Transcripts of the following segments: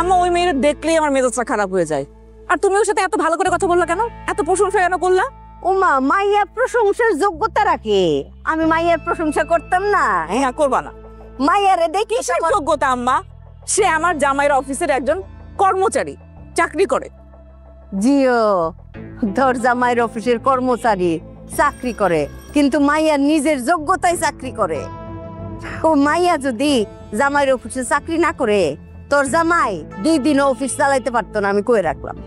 আম্মা ওই মেয়ের দেখলেই আমার মেজাজটা খারাপ হয়ে যায়। আর তুমি ওর সাথে এত ভালো করে কথা বললা কেন, এত প্রশংসা কেন করলা? ওমা, মাইয়ার প্রশংসার যোগ্যতা রাখে, আমি মাইয়ার প্রশংসা করতাম না? হ্যাঁ, করবা না। মাইয়ারে দেখি কিসের যোগ্যতা আম্মা? সে আমার জামাইয়ের অফিসের একজন কর্মচারী, চাকরি করে। জিও, তোর জামাইয়ের অফিসের কর্মচারী চাকরি করে, কিন্তু মাইয়ার নিজের যোগ্যতায় চাকরি করে। ও মাইয়া যদি জামাইয়ের অফিসে চাকরি না করে, তোর জামাই 2 দিন অফিস চালাইতে পারতো না, আমি কয়ে রাখলাম।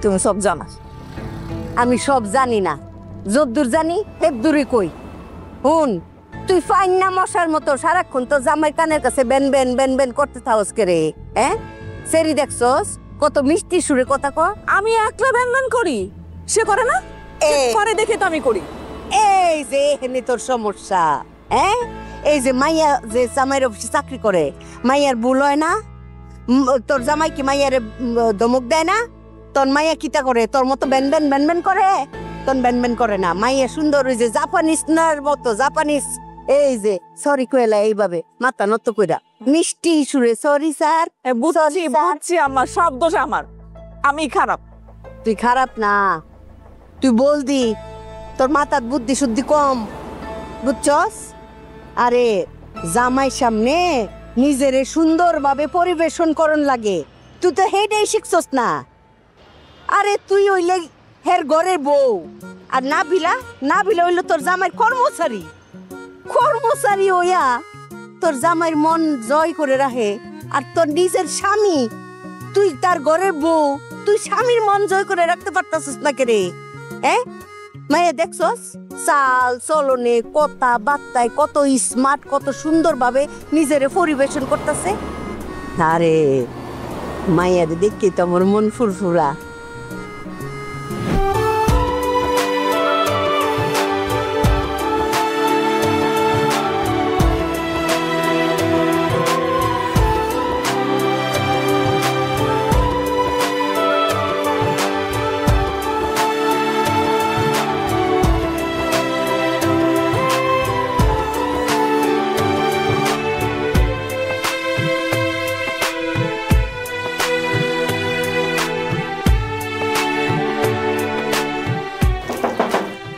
তুমি সব জানা। আমি সব জানি না, যদ্দূর জানি তেদ্দূরই কই। হুন, তুই ফাইন না মশার মতো সারাক্ষণ তো জামাই কানের কাছে বেন বেন বেন বেন করতে থাকস কে রে? হ্যাঁ, সেরি দেখছস কত মিষ্টি সুরে কথা কয়। আমি একলা ব্যান করি, সে করে না? করে দেখে তো আমি করি। এই যে এখানে তোর সমস্যা। হ্যাঁ, এই যে মাইয়া যে জামাইয়ের অফিসে চাকরি করে, মাইয়ার ভুল হয় না? তোর জামাই কি মাইয়ারে ধমক দেয় না? তোর মাইয়া কিতা করে? তোর মতো ব্যান ব্যান ব্যান ব্যান করে? তোর ব্যান ব্যান করে না। মাইয়া সুন্দর, ওই যে জাপানিজ নার মতো, জাপানিজ। এই যে সরি কইলা এইভাবে মাথা নত কইরা মিষ্টি সুরে সরি স্যার। বুঝছি বুঝছি, আমার সব দোষ আমার, আমি খারাপ। তুই খারাপ না, তুই বলদি তোর মাথার বুদ্ধি শুদ্ধি কম, বুঝছস? আরে জামাই সামনে নিজেরে সুন্দরভাবে পরিবেশন করন লাগে, তুই তো হেডেই শিখছস না। আরে তুই হইলে হের ঘরের বউ, আর না বিলা হইলো তোর জামাইয়ের কর্মচারী। কর্মচারী হইয়া তোর জামাইয়ের মন জয় করে রাখে, আর তোর নিজের স্বামী, তুই তার ঘরের বউ, তুই স্বামীর মন জয় করে রাখতে পারতাছিস না কে রে? হ্যাঁ, মায়ে দেখছস চাল চলনে কথা বার্তায় কত স্মার্ট, কত সুন্দর ভাবে নিজেরে পরিবেশন করতেছে। আরে মায়ের দেখি তো আমার মন ফুরফুরা।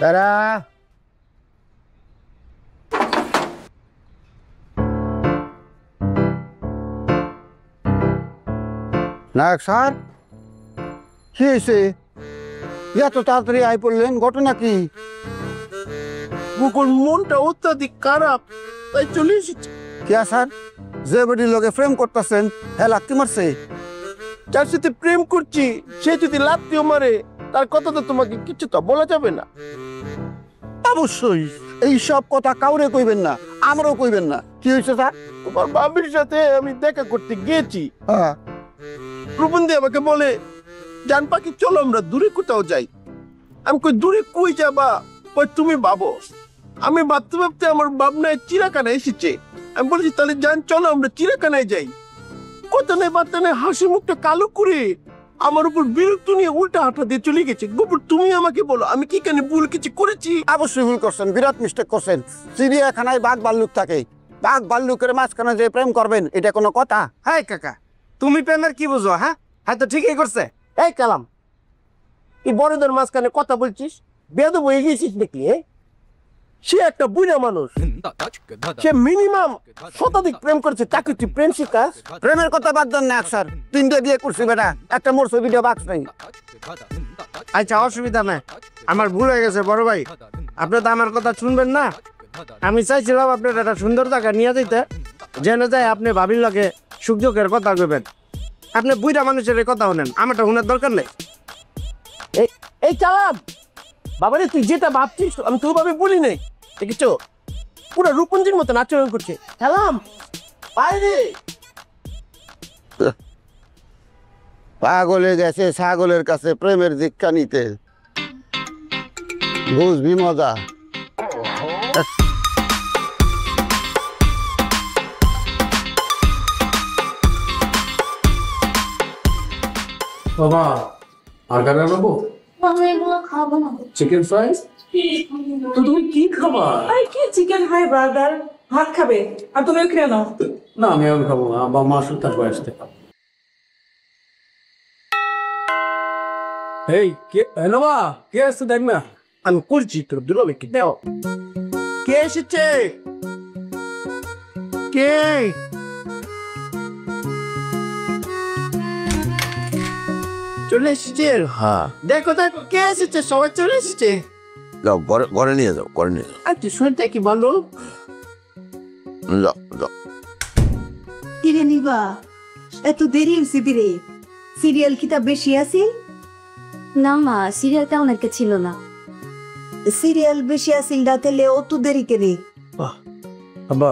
তারা নায়ক স্যার, কি হয়েছে? এত তাড়াতাড়ি আই পড়লেন, ঘটনা কি? বুকুর মনটা অত্যাধিক খারাপ, তাই চলে এসেছি। কিয়া স্যার, যে বেডির লগে প্রেম করতেছেন হ্যাঁ লাত্তি মারছে? যার সাথে প্রেম করছি সে যদি লাত্তিও মারে, তার কথা তো তোমাকে কিছু তো বলা যাবে না। অবশ্যই এই সব কথা কাউরে কইবেন না, আমারও কইবেন না। কি হয়েছে স্যার? তোমার বাবির সাথে আমি দেখা করতে গিয়েছি। হ্যাঁ, প্রবন্ধে আমাকে বলে, জান পাখি চলো আমরা দূরে কোথাও যাই। আমি কই দূরে কই যাবা? কই তুমি ভাবো। আমি ভাবতে ভাবতে আমার ভাবনায় চিড়াখানা এসেছে। আমি বলেছি তাহলে জান চলো আমরা চিড়াখানায় যাই। কথা নেই বার্তা নেই, হাসি মুখটা কালো করে আমার উপর বিরক্ত নিয়ে উল্টা হাঁটা দিয়ে চলে গেছে। গোবর তুমি আমাকে বলো, আমি কি কেন ভুল কিছু করেছি? অবশ্যই ভুল করছেন, বিরাট মিস্টেক করছেন। চিড়িয়াখানায় বাঘ ভাল্লুক থাকে, বাঘ ভাল্লুকের মাঝখানে যে প্রেম করবেন এটা কোনো কথা? হাই কাকা, তুমি প্রেমের কি বুঝো? হ্যাঁ হ্যাঁ, তো ঠিকই করছে। এই কালাম, এই বড়দের মাঝখানে কথা বলছিস, বেদব হয়ে গেছিস নাকি? সে একটা বুড়া মানুষ, সে মিনিমাম শতাধিক প্রেম করেছে, তাকে তুই প্রেম শিখাস? প্রেমের কথা বাদ দেন না স্যার, 3টে বিয়ে করছি বেটা, একটা মোর ছবিটা বাক্স নাই। আচ্ছা অসুবিধা নাই, আমার ভুল হয়ে গেছে বড় ভাই। আপনি তো আমার কথা শুনবেন না। আমি চাইছিলাম আপনার একটা সুন্দর জায়গা নিয়ে যেতে, জেনে যায় আপনি ভাবির লগে সুযোগের কথা কইবেন। আপনি বুড়া মানুষের কথা শুনেন, আমারটা শুনার দরকার নেই। এই কালাম, বাবারে তুই যেটা ভাবছিস আমি তো ভাবে বলি নাই, দেখেছো? পুরো রূপঞ্জির মতো আচরণ করছে। কালাম বাইরে পাগলে গেছে ছাগলের কাছে প্রেমের দীক্ষা নিতে, বুঝবি মজা। বাবা আর গানা নেবো? আমি এগুলো খাবো না। Chicken fries? তো তুমি কি খাবা? আই কি চিকেন হাই ব্রাদার, ভাত খাবে আর তুমি খেয়ে নাও। না আমি আর খাবো না, বা মা শুধু তারপর আসতে খাবো। এই কে নবা কে আসছে দেখ না। আমি করছি তোর দুলাবে কি দেও। কে এসেছে? কে? চলে এসেছে? হ্যাঁ দেখো দেখো কে এসেছে, সবাই চলে এসেছে। যাও ঘরে ঘরে নিয়ে যাও, ঘরে নিয়ে যাও, আচ্ছা শুনতে কি বলো? যাও যাও। কিরে নিবা এত দেরি হয়েছে দিরে? সিরিয়াল কিতাব বেশি আছে? না মা, সিরিয়াল তেমন একটা ছিল না। সিরিয়াল বেশি আছিল না তাহলে অত দেরি কেনে? আব্বা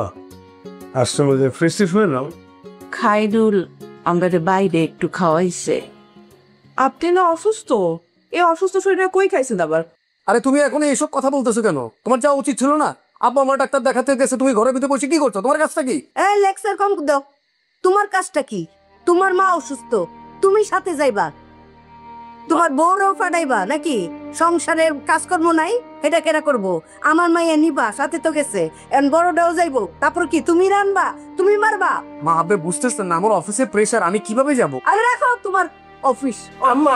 আসছে মধ্যে ফ্রেশ হয়ে নাও। খাইরুল আমাদের বাইরে একটু খাওয়াইছে। আপনি না অসুস্থ? এই অসুস্থ শরীরে কই খাইছেন আবার? আরে তুমি এখন এইসব কথা বলতেছো কেন? তোমার যাওয়া উচিত ছিল না? আব্বা আমার ডাক্তার দেখাতে গেছে, তুমি ঘরের ভিতরে বসে কি করছো? তোমার কাজটা কি? এই লেকচার কম দাও। তোমার কাজটা কি? তোমার মা অসুস্থ, তুমি সাথে যাইবা? তোমার বউরাও ফাটাইবা নাকি? সংসারের কাজকর্ম নাই, এটা কেনা করবো? আমার মাইয়া নিবা, সাথে তো গেছে, এখন বড়টাও যাইবো, তারপর কি তুমি রানবা, তুমি মারবা? মা আপনি বুঝতেছেন না আমার অফিসের প্রেশার, আমি কিভাবে যাব? আরে রাখো তোমার অফিস। আম্মা।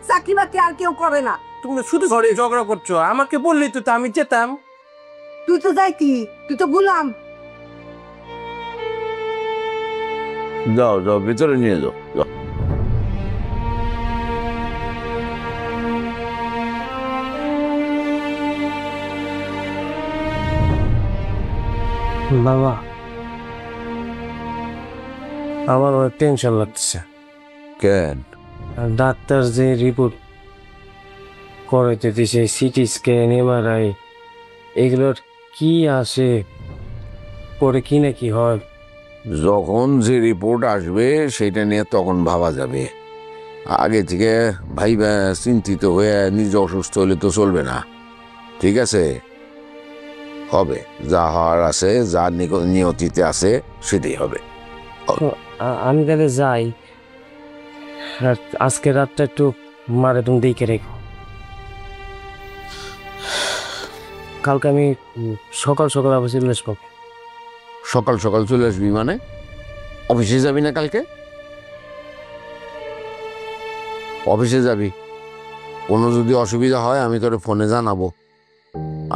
চাকরি বাকরি আর কেউ করে না। তুমি শুধু ঘরে ঝগড়া করছো, আমাকে বললি তো আমি যেতাম। তুই তো যাইতি, তুই তো গুলাম। যাও যাও ভিতরে নিয়ে যাও, যাও। বাবা আমার অনেক টেনশন লাগছে। কেন? ডাক্তার যে রিপোর্ট করাইতে দিছে, সিটি স্ক্যান, এমআরআই, এগুলোর কি আসে, পরে কি না কি হয়? যখন যে রিপোর্ট আসবে সেটা নিয়ে তখন ভাবা যাবে। আগে থেকে ভাইবা চিন্তিত হয়ে নিজে অসুস্থ হলে তো চলবে না। ঠিক আছে, হবে যা হওয়ার আছে, যা নিয়তিতে আছে সেটাই হবে। আমি তাহলে যাই, আজকে রাতটা একটু মারে তুমি দেখে রেখো। কালকে আমি সকাল সকাল অফিসে চলে আসবো। সকাল সকাল চলে আসবি মানে? অফিসে যাবি না কালকে? অফিসে যাবি, কোনো যদি অসুবিধা হয় আমি তোরে ফোনে জানাবো।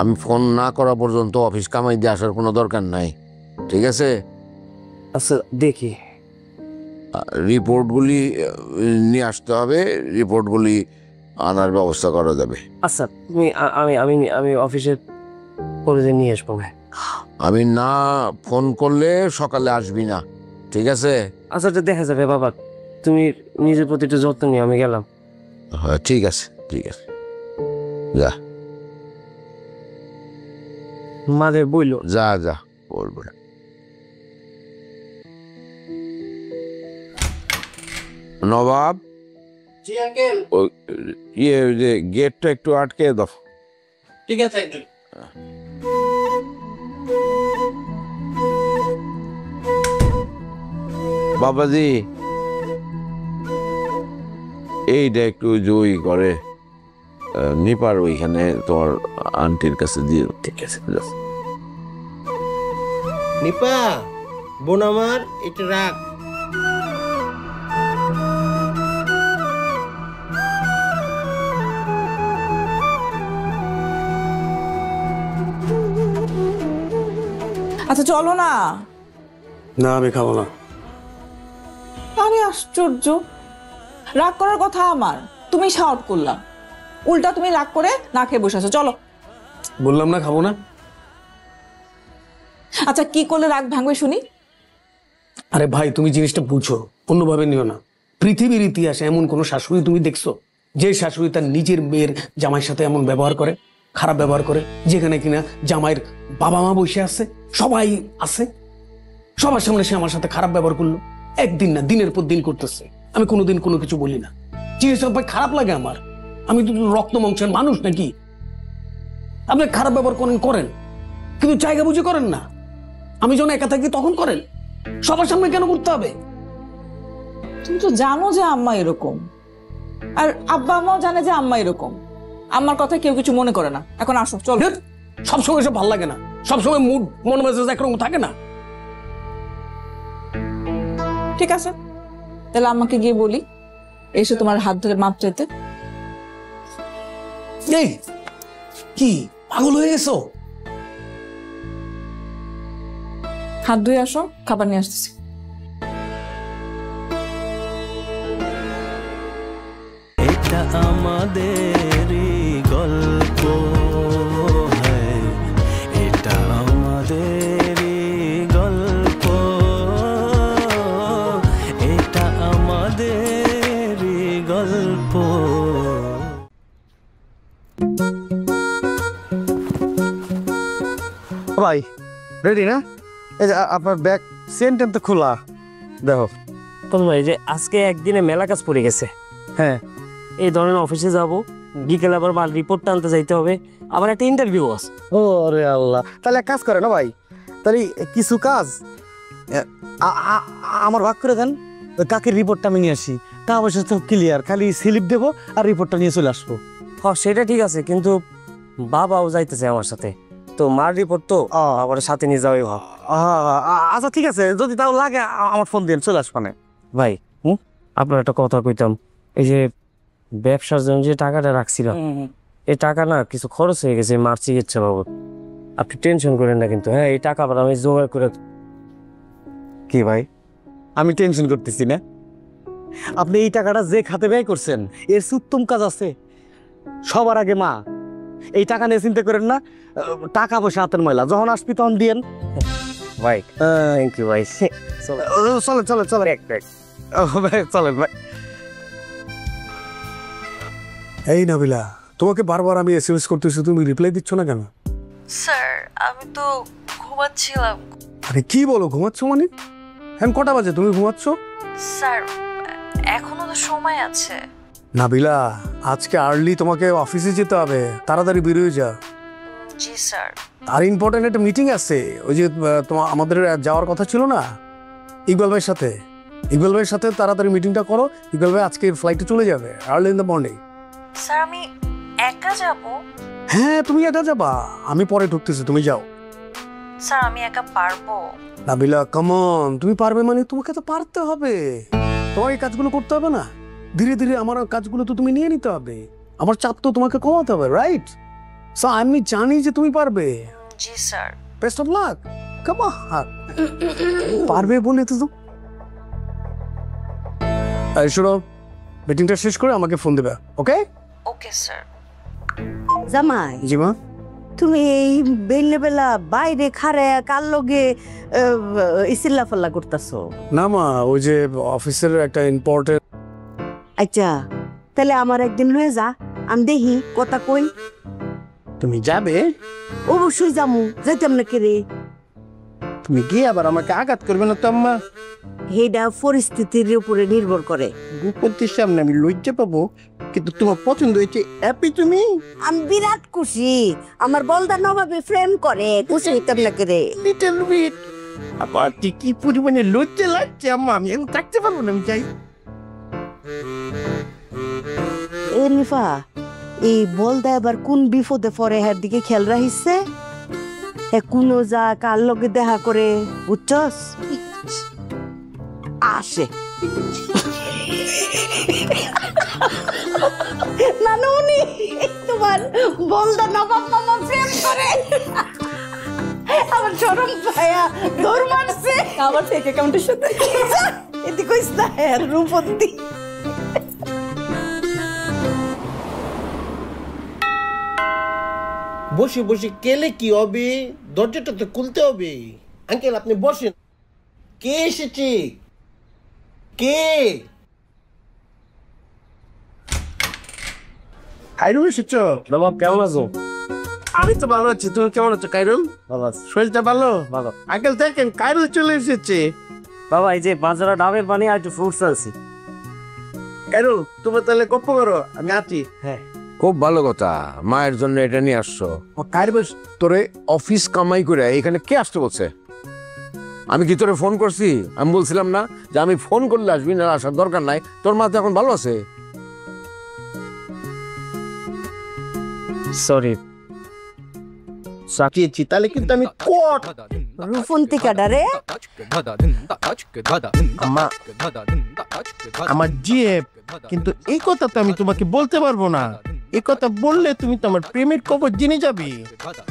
আমি ফোন না করা পর্যন্ত অফিস কামাই দিয়ে আসার কোনো দরকার নাই, ঠিক আছে? আচ্ছা দেখি। রিপোর্টগুলি নিয়ে আসতে হবে, রিপোর্টগুলি আনার ব্যবস্থা করা যাবে। আচ্ছা তুমি আমি আমি আমি অফিসে করে দিয়ে নিয়ে আসবো। আমি না ফোন করলে সকালে আসবি না, ঠিক আছে? আচ্ছা এটা দেখা যাবে বাবা, তুমি নিজের প্রতি একটু যত্ন নিও, আমি গেলাম। হ্যাঁ ঠিক আছে, ঠিক আছে, যা মাদের বইলো। যা যা, বলবো না। নবাব, ওই ইয়ে যে গেটটা একটু আটকে দাও। ঠিক আছে। বাবাজি, এইটা একটু জই করে নিপার ওইখানে তোমার আন্টির কাছে দিয়ে। ঠিক আছে, যাও। নিপা, বোন আমার, এটা রাখ। আচ্ছা চলো না। না আমি খাবো না। আরে আশ্চর্য, রাগ করার কথা আমার, তুমি শাউট করলাম, উল্টা তুমি রাগ করে না খেয়ে বসে আছো। চলো। বললাম না খাবো না। আচ্ছা কি করলে রাগ ভাঙবে শুনি? আরে ভাই তুমি জিনিসটা বুঝো, অন্যভাবে নিও না। পৃথিবীর ইতিহাসে এমন কোন শাশুড়ি তুমি দেখছো যে শাশুড়ি তার নিজের মেয়ের জামাইয়ের সাথে এমন ব্যবহার করে, খারাপ ব্যবহার করে, যেখানে কিনা জামাইয়ের বাবা মা বসে আছে, সবাই আছে, সবার সামনে সে আমার সাথে খারাপ ব্যবহার করলো? একদিন না, দিনের পর দিন করতেছে। আমি কোনোদিন কোনো কিছু বলি না। জিনিসটা ভাই খারাপ লাগে আমার। আমি তো রক্ত মাংসের মানুষ নাকি? আপনি খারাপ ব্যবহার করেন কিন্তু জায়গা বুঝে করেন না। আমি যখন একা থাকি তখন করেন, সবার সামনে কেন করতে হবে? তুমি তো জানো যে আম্মা এরকম, আর আব্বা আম্মাও জানে যে আম্মা এরকম। আমার কথা কেউ কিছু মনে করে না। এখন আসো চল। সবসময় সব ভালো লাগে না, সবসময় মুড মন মেজাজ একরকম থাকে না। ঠিক আছে, তাহলে আম্মাকে গিয়ে বলি এসে তোমার হাত ধরে মাপ চাইতে। এই কি পাগল হয়ে গেছো? হাত ধুয়ে আসো, খাবার নিয়ে আসতেছি। এটা আমাদের গল্প, এটা আমাদের গল্প, এটা আমাদের গল্প। ভাই রেডি না? এই যে আপনার ব্যাগ চেন তো খোলা, দেখো। তখন ভাই যে আজকে একদিনে মেলা কাজ পড়ে গেছে। হ্যাঁ, এই ধরনের অফিসে যাব, বিকেলে আবার মাল রিপোর্টটা আনতে যাইতে হবে, আবার একটা ইন্টারভিউ আছে। ও রে আল্লাহ, তাহলে এক কাজ করে না ভাই, তাহলে কিছু কাজ আমার ভাগ করে দেন। ওই কাকের রিপোর্টটা আমি নিয়ে আসি, তা অবশ্য সব ক্লিয়ার, খালি স্লিপ দেবো আর রিপোর্টটা নিয়ে চলে আসবো। হ্যাঁ সেটা ঠিক আছে, কিন্তু বাবাও যাইতেছে আমার সাথে, তো মার রিপোর্ট তো আবার সাথে নিয়ে যাওয়াই ভাব। আচ্ছা ঠিক আছে, যদি তাও লাগে আমার ফোন দিয়ে চলে আসবানে। ভাই আপনার একটা কথা কইতাম, এই যে ব্যবসার জন্য যে টাকাটা রাখছিলাম, এই টাকা না কিছু খরচ হয়ে গেছে মার চিকিৎসা বাবদ। আপনি টেনশন করেন না কিন্তু, হ্যাঁ এই টাকা আবার আমি জোগাড় করে। কি ভাই, আমি টেনশন করতেছি না। আপনি এই টাকাটা যে খাতে ব্যয় করছেন, এর উত্তম কাজ আছে। সবার আগে মা, এই টাকা নিয়ে চিন্তা করেন না, টাকা পয়সা হাতের ময়লা, যখন আসবি তখন দিয়েন। ভাই থ্যাংক ইউ ভাই। চলেন চলেন চলেন, এক প্যাক চলেন ভাই। এই নাবিলা, তোমাকে বারবার আমি এসএমএস করতেছি, তুমি রিপ্লাই দিচ্ছ না কেন? স্যার আমি তো ঘুমাচ্ছিলাম। আরে কি বলো, ঘুমাচ্ছ মানে? এখন কটা বাজে, তুমি ঘুমাচ্ছ? স্যার এখনো তো সময় আছে। নাবিলা, আজকে আর্লি তোমাকে অফিসে যেতে হবে, তাড়াতাড়ি বেরিয়ে যা। জি স্যার। আর ইম্পর্টেন্ট একটা মিটিং আছে, ওই যে তোমার আমাদের যাওয়ার কথা ছিল না ইকবাল ভাইয়ের সাথে। ইকবাল ভাইয়ের সাথে তাড়াতাড়ি মিটিংটা করো। ইকবাল ভাই আজকে ফ্লাইটে চলে যাবে early in the morning. Sir আমি একা যাব? হ্যাঁ তুমি একা যাবা, আমি পরে ঢুকতেছি, তুমি যাও। স্যার আমি একা পারবো? নাবিলা কাম অন, তুমি পারবে মানে তোমাকে তো পারতে হবে। তোমার এই কাজগুলো করতে হবে না, ধীরে ধীরে আমার কাজগুলো তো তুমি নিয়ে নিতে হবে। আমার চাপ তো তোমাকে কমাতে হবে, রাইট? সো আমি জানি যে তুমি পারবে। জি sir. Best of luck, come on. পারবে বলে তো। এই শোনো, মিটিংটা শেষ করে আমাকে ফোন দেবে, ওকে? Okay sir. জামাই, জি মা। তুমি এই বেলা বাইরে খারে কার লগে ইসিল্লা ফাল্লা করতেছো? না মা, ওই যে অফিসের একটা ইম্পর্টেন্ট। আচ্ছা তাহলে আমার একদিন লয়ে যা, আমি দেখি কথা কই। তুমি যাবে? অবশ্যই যামু, যাইতাম না কে রে। তুমি গিয়ে আবার আমাকে আঘাত করবে না তো আম্মা? এইটা পরিস্থিতির উপরে নির্ভর করে। ভূপতির সামনে আমি লজ্জা পাবো, কিন্তু তোমার পছন্দ হয়েছে হ্যাপি তুমি? আমি বিরাট খুশি, আমার বলদা নবাবে ফ্রেম করে, খুশি হইতাম না কে রে। Little bit. আবার কি পরিমাণে লজ্জা লাগছে আম্মা, আমি এখন থাকতে পারবো না, আমি যাই। এ নিফা, এই বলদা এবার কোন বিপদে পড়ে হের দিকে খেয়াল রাখিছে। হে কোনো যা কার লগে দেখা করে, বুঝছস? আসে নানুনি, তোমার বলদা নবাব মামা প্রেম করে, আমার চরম পায়া দৌড় মারছে আবার ফেক অ্যাকাউন্টের সাথে। এদিকে কইস না হের রূপন্তি। বসে বসে কেলে কি হবে? দরজাটা তো খুলতে হবে। আঙ্কেল আপনি বসেন। কে এসেছে? কে? কাইরুল এসেছো? বাবা কেমন আছো? আমি তো ভালো আছি, তুমি কেমন আছো কাইরুল? ভালো আছি। শরীরটা ভালো? ভালো। আঙ্কেল দেখেন কাইরুল চলে এসেছে। বাবা এই যে বাজারে ডাবের পানি আর একটু ফ্রুটস আনছি। কাইরুল তুমি তাহলে গপ্প করো, আমি আছি। হ্যাঁ খুব ভালো কথা, মায়ের জন্য এটা নিয়ে আসছো। কারিবেশ তোরে অফিস কামাই করে এখানে কে আসতে বলছে? আমি কি তোরে ফোন করছি? আমি বলছিলাম না যে আমি ফোন করলে আসবি, না আসার দরকার নাই, তোর মা তো এখন ভালো আছে। সরি সাকিয়েছি, তাহলে কিন্তু আমি কোট রূপন্তি কাডারে আমার জিএফ, কিন্তু এই কথা তো আমি তোমাকে বলতে পারবো না। এ কথা বললে তুমি তো আমার প্রেমের খবর জেনে যাবে।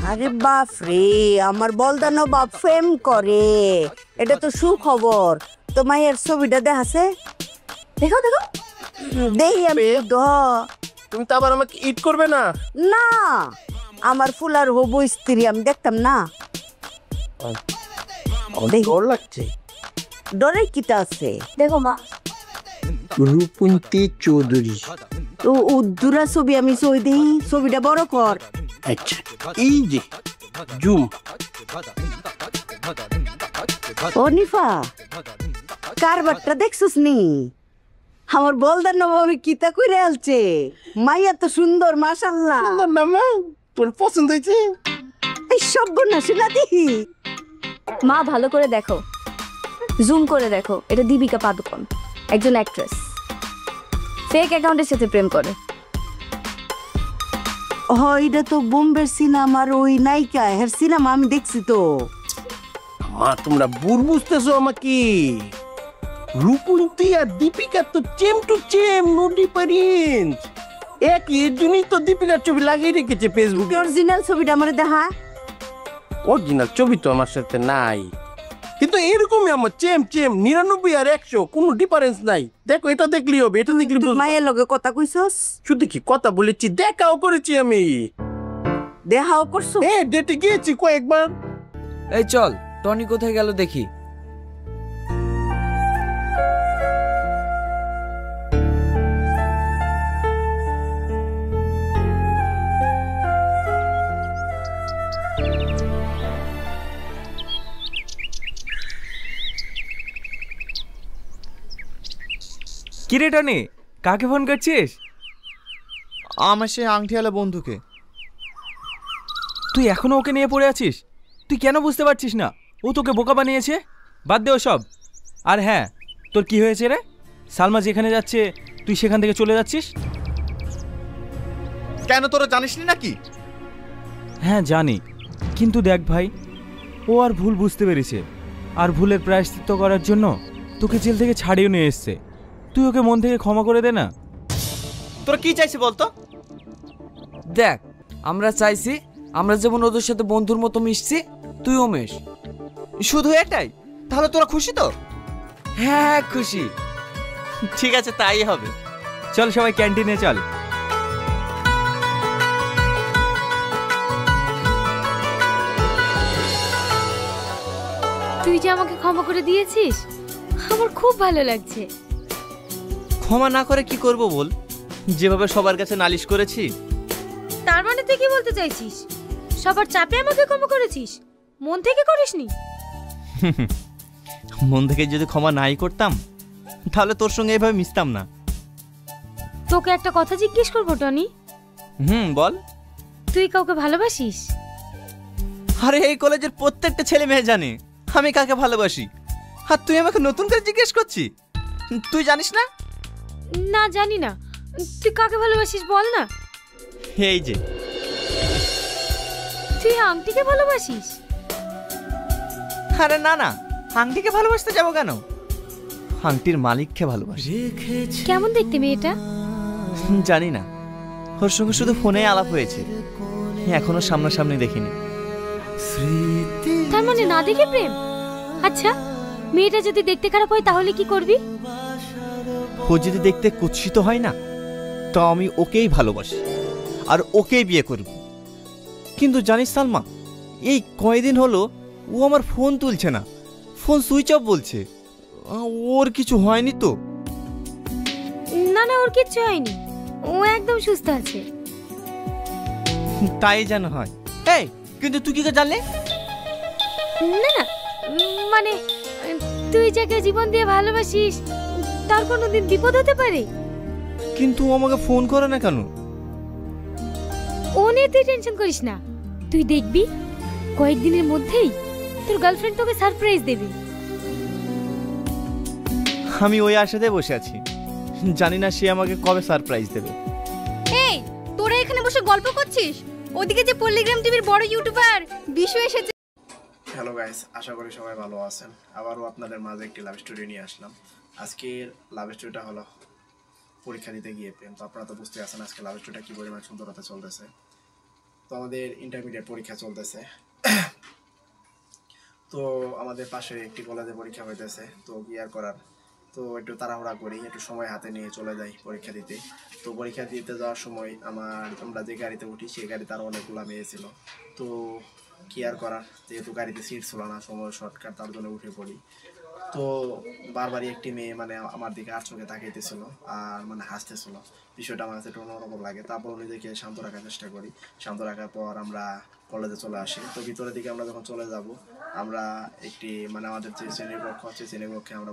আরে বাপ রে, আমার বলদানো বাপ ফেম করে, এটা তো সুখবর। তো মায়ের ছবিটা দেখাছে, দেখো দেখো, দেখি আমি তুমি তো আবার আমাকে ইট করবে না? না, আমার ফুলার হবু স্ত্রী, আমি দেখতাম না। ডর লাগছে। ডরের কিটা আছে? দেখো মা, রূপন্তী চৌধুরী। তো উদ্দুরা ছবি আমি ছবি দিই, ছবিটা বড় কর। আচ্ছা, এই যে জুম। ও নিফা, কারবারটা দেখছিস নি? আমার বলদার নাম আমি কিতা কইরে আলছে, মাইয়া তো সুন্দর মাশাআল্লাহ। সুন্দর না মা? তোর পছন্দ হয়েছে? এই সর্বনাশ না দেখি। মা ভালো করে দেখো, জুম করে দেখো, এটা দীপিকা পাদুকোন, একজন অ্যাক্ট্রেস, ফেক অ্যাকাউন্টের সাথে প্রেম করে। এটা তো বোম্বের সিনেমার ওই নায়িকা, হের সিনেমা আমি দেখছি তো। মা তোমরা ভুল বুঝতেছো আমাকে। রূপন্তী আর দীপিকা তো same to same, no difference. একই জন্যই তো দীপিকার ছবি লাগিয়ে রেখেছে ফেসবুকে। অরিজিনাল ছবিটা আমার দেখা। অরিজিনাল ছবি তো আমার সাথে নাই, কিন্তু এরকমই আমার চেম চেম 99 আর 100, কোনো ডিফারেন্স নাই। দেখো, এটা দেখলি হবে, এটা দেখলি বুঝবো। মায়ের লগে কথা কইছস? শুধু কি কথা বলেছি, দেখাও করেছি আমি। দেখাও করছো? হ্যাঁ, ডেটে গিয়েছি কয়েকবার। এই চল, টনি কোথায় গেল দেখি। কিরে টনি, কাকে ফোন করছিস? আমার সে আংটিওয়ালা বন্ধুকে। তুই এখনো ওকে নিয়ে পড়ে আছিস? তুই কেন বুঝতে পারছিস না ও তোকে বোকা বানিয়েছে? বাদ দে ওসব। আর হ্যাঁ, তোর কি হয়েছে রে? সালমা যেখানে যাচ্ছে তুই সেখান থেকে চলে যাচ্ছিস কেন, তোরা জানিস নাকি? হ্যাঁ জানি, কিন্তু দেখ ভাই, ও আর ভুল বুঝতে পেরেছে, আর ভুলের প্রায়শ্চিত্ত করার জন্য তোকে জেল থেকে ছাড়িয়ে নিয়ে এসছে। তুই ওকে মন থেকে ক্ষমা করে দে না। তোরা কি চাইছিস বলতো? দেখ, আমরা চাইছি আমরা যেমন ওদের সাথে বন্ধুর মতো মিশছি, তুইও মেশ। শুধু এটাই? তাহলে তোরা খুশি তো? হ্যাঁ খুশি। ঠিক আছে, তাই হবে। চল সবাই ক্যান্টিনে চল। তুই যে আমাকে ক্ষমা করে দিয়েছিস, আমার খুব ভালো লাগছে। ক্ষমা না করে কি করব বল? যেভাবে সবার কাছে নালিশ করেছি। তার মানে তুই কি বলতে চাইছিস? সবার চাপে আমাকে ক্ষমা করেছিস, মন থেকে করিসনি? মন থেকে যদি ক্ষমা নাই করতাম তাহলে তোর সঙ্গে এভাবে মিশতাম না। তোকে একটা কথা জিজ্ঞেস করবো টনি। বল। তুই কাউকে ভালোবাসিস? আরে এই কলেজের প্রত্যেকটা ছেলে মেয়ে জানে আমি কাকে ভালোবাসি, আর তুই আমাকে নতুন করে জিজ্ঞেস করছিস? তুই জানিস না? না জানি না। তুই কাকে ভালোবাসিস বল না। এই যে, তুই আংটিকে ভালোবাসিস? আরে না না, আংটিকে ভালোবাসতে যাবো কেন? আংটির মালিককে ভালোবাসি। কেমন দেখতে মেয়েটা? জানি না, ওর সঙ্গে শুধু ফোনে আলাপ হয়েছে, এখনো সামনাসামনি দেখিনি। তার মানে না দেখে প্রেম? আচ্ছা, মেয়েটা যদি দেখতে খারাপ হয় তাহলে কি করবি? ও যদি দেখতে কুৎসিত হয় না, তো আমি ওকেই ভালোবাসি আর ওকেই বিয়ে করব। কিন্তু জানিস সালমা, এই কয়দিন হলো ও আমার ফোন তুলছে না, ফোন সুইচ অফ বলছে। ওর কিছু হয়নি তো? না না, ওর কিচ্ছু হয়নি, ও একদম সুস্থ আছে। তাই যেন হয়। এই, কিন্তু তুই কি করে জানলে? না না, মানে তুই যাকে জীবন দিয়ে ভালোবাসিস তার কোনোদিন বিপদ হতে পারে। কিন্তু ও আমাকে ফোন করে না কেন? ও নিয়ে তুই টেনশন করিস না, তুই দেখবি কয়েকদিনের মধ্যেই তোর গার্লফ্রেন্ড তোকে সারপ্রাইজ দেবে। আমি ওই আশাতে বসে আছি, জানি না সে আমাকে কবে সারপ্রাইজ দেবে। এই, তোরা এখানে বসে গল্প করছিস, ওদিকে যে পল্লিগ্রাম টিভির বড় ইউটিউবার বিশু এসেছে। হ্যালো গাইস, আশা করি সবাই ভালো আছেন। আবারও আপনাদের মাঝে একটি লাভ স্টোরি নিয়ে আসলাম। আজকের লাভ স্টোরিটা হলো পরীক্ষা দিতে গিয়ে প্রেম। তো আপনারা তো বুঝতে আছেন আজকে লাভ স্টোরিটা কি পরিমাণ সুন্দরতা চলতেছে। তো আমাদের ইন্টারমিডিয়েট পরীক্ষা চলতেছে। তো আমাদের পাশে একটি কলেজে পরীক্ষা হইতেছে, তো কি আর করার, তো একটু তাড়াহুড়া করি, একটু সময় হাতে নিয়ে চলে যাই পরীক্ষা দিতে। তো পরীক্ষা দিতে যাওয়ার সময় আমরা যে গাড়িতে উঠি সেই গাড়িতে আরও অনেকগুলো মেয়ে ছিল। তো কি আর করার, যেহেতু গাড়িতে সিট ছিল না, সময় শর্টকাট, তার জন্য উঠে পড়ি। তো বারবারই একটি মেয়ে মানে আমার দিকে আর চোখে তাকাইতেছিল আর মানে হাসতেছিল। বিষয়টা আমার কাছে একটু অন্যরকম লাগে। তারপর নিজেকে শান্ত রাখার চেষ্টা করি। শান্ত রাখার পর আমরা কলেজে চলে আসি। তো ভিতরের দিকে আমরা যখন চলে যাব, আমরা একটি মানে আমাদের যে শ্রেণীকক্ষ আছে শ্রেণীকক্ষে আমরা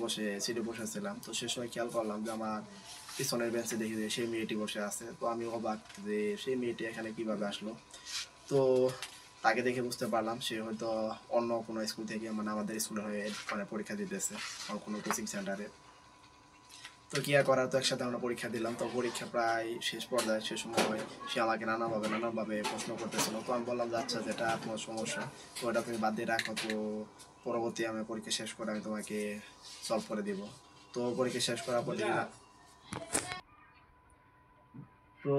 বসে সিটে বসেছিলাম। তো সে সময় খেয়াল করলাম যে আমার পিছনের বেঞ্চে দেখি যে সেই মেয়েটি বসে আছে। তো আমি অবাক যে সেই মেয়েটি এখানে কিভাবে আসলো। তো তাকে দেখে বুঝতে পারলাম সে হয়তো অন্য কোনো স্কুল থেকে মানে আমাদের স্কুলে হয়ে মানে পরীক্ষা দিতেছে কোনো কোচিং সেন্টারে। তো কি আর করার, তো একসাথে আমরা পরীক্ষা দিলাম। তো পরীক্ষা প্রায় শেষ পর্যায়ে, সে সময় সে আমাকে নানাভাবে প্রশ্ন করতেছিল। তো আমি বললাম যে আচ্ছা, যেটা তোমার সমস্যা তো ওটা তুমি বাদ দিয়ে রাখো, তো পরবর্তী আমি পরীক্ষা শেষ করে আমি তোমাকে সলভ করে দিব। তো পরীক্ষা শেষ করার পর তো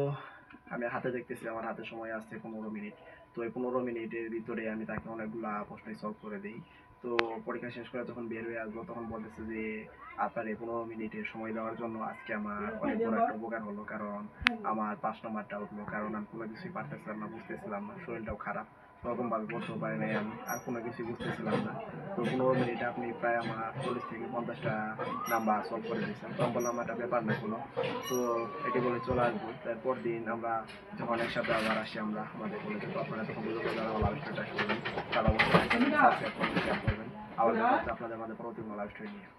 আমি হাতে দেখতেছি আমার হাতে সময় আসছে 15 মিনিট। তো এই 15 মিনিটের ভিতরে আমি তাকে অনেকগুলা প্রশ্নই সলভ করে দিই। তো পরীক্ষা শেষ করে যখন বের হয়ে আসবো তখন বলতেছে যে আপনার এই 15 মিনিটের সময় দেওয়ার জন্য আজকে আমার অনেক বড় একটা উপকার হলো, কারণ আমার 5 নম্বরটা উঠলো। কারণ আমি কোনো কিছুই পারতেছিলাম না, বুঝতেছিলাম না, শরীরটাও খারাপ, ওরকমভাবে পড়তেও পারি নাই আমি, আর কোনো কিছুই বুঝতেছিলাম না। তো 15 মিনিটে আপনি প্রায় আমার 40 থেকে 50টা নাম্বার সলভ করে দিয়েছেন। তো আমি বললাম একটা ব্যাপার না কোনো, তো এটি বলে চলে আসবো। তারপর দিন আমরা যখন একসাথে আবার আসি আমরা আমাদের কলেজে, তো আপনারা তখন বুঝতে যারা লাভ স্টোরিটা শুনবেন তারা অবশ্যই সাবস্ক্রাইব করবেন, শেয়ার করবেন। আবার দেখা হচ্ছে আপনাদের মাঝে পরবর্তী লাভ স্টোরি নিয়ে।